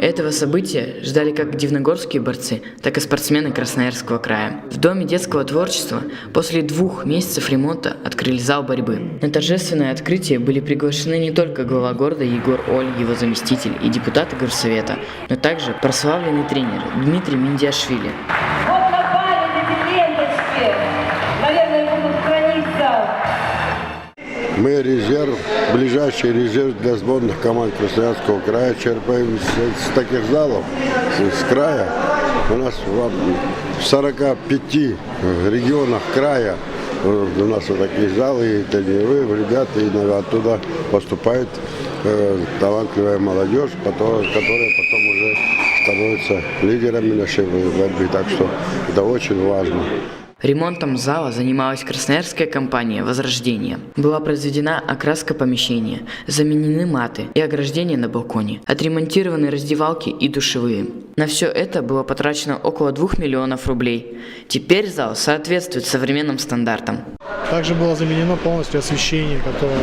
Этого события ждали как дивногорские борцы, так и спортсмены Красноярского края. В Доме детского творчества после 2 месяцев ремонта открыли зал борьбы. На торжественное открытие были приглашены не только глава города Егор Оль, его заместитель и депутаты горсовета, но также прославленный тренер Дмитрий Миндиашвили. Вот на память эти ленточки, наверное, будут храниться. Мы резерв, ближайший резерв для сборных команд Красноярского края черпаем с таких залов, с края. У нас в 45 регионах края у нас вот такие залы, и тренеры, ребята, и оттуда поступает талантливая молодежь, которая потом уже становится лидерами нашей борьбы. Так что это очень важно. Ремонтом зала занималась красноярская компания «Возрождение». Была произведена окраска помещения, заменены маты и ограждения на балконе, отремонтированы раздевалки и душевые. На все это было потрачено около 2 миллионов рублей. Теперь зал соответствует современным стандартам. Также было заменено полностью освещение, которое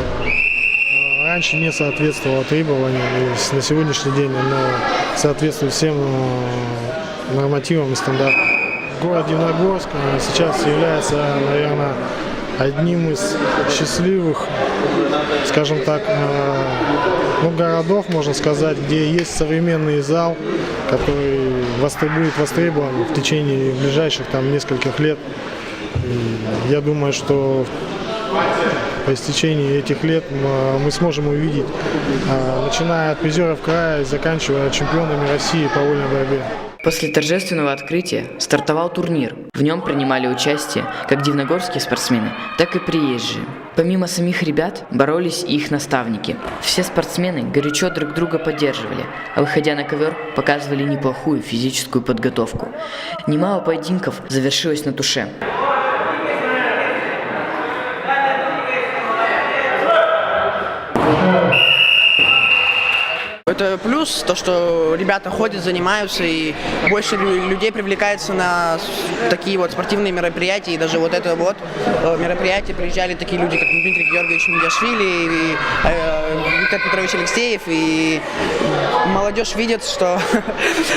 раньше не соответствовало требованиям, и на сегодняшний день оно соответствует всем нормативам и стандартам. Город Дивногорск сейчас является, наверное, одним из счастливых, скажем так, городов, можно сказать, где есть современный зал, который будет востребован в течение ближайших нескольких лет. И я думаю, что по истечении этих лет мы сможем увидеть, начиная от призеров края и заканчивая чемпионами России по вольной борьбе. После торжественного открытия стартовал турнир. В нем принимали участие как дивногорские спортсмены, так и приезжие. Помимо самих ребят, боролись и их наставники. Все спортсмены горячо друг друга поддерживали, а выходя на ковер, показывали неплохую физическую подготовку. Немало поединков завершилось на туше. Это плюс, то, что ребята ходят, занимаются, и больше людей привлекается на такие вот спортивные мероприятия. И даже вот это вот мероприятие приезжали такие люди, как Дмитрий Георгиевич Миндиашвили, и Виктор Петрович Алексеев. И молодежь видит, что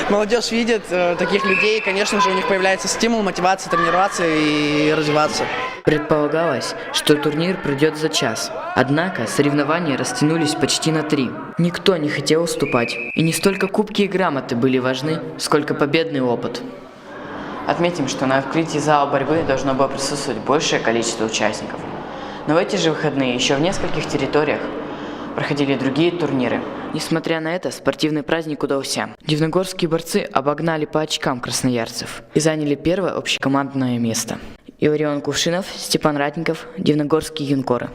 молодежь видит таких людей, и, конечно же, у них появляется стимул, мотивация тренироваться и развиваться. Предполагалось, что турнир пройдет за час. Однако соревнования растянулись почти на 3. Никто не хотел уступать. И не столько кубки и грамоты были важны, сколько победный опыт. Отметим, что на открытии зала борьбы должно было присутствовать большее количество участников. Но в эти же выходные еще в нескольких территориях проходили другие турниры. Несмотря на это, спортивный праздник удался. Дивногорские борцы обогнали по очкам красноярцев и заняли первое общекомандное место. Иларион Кувшинов, Степан Ратников, Дивногорские юнкоры.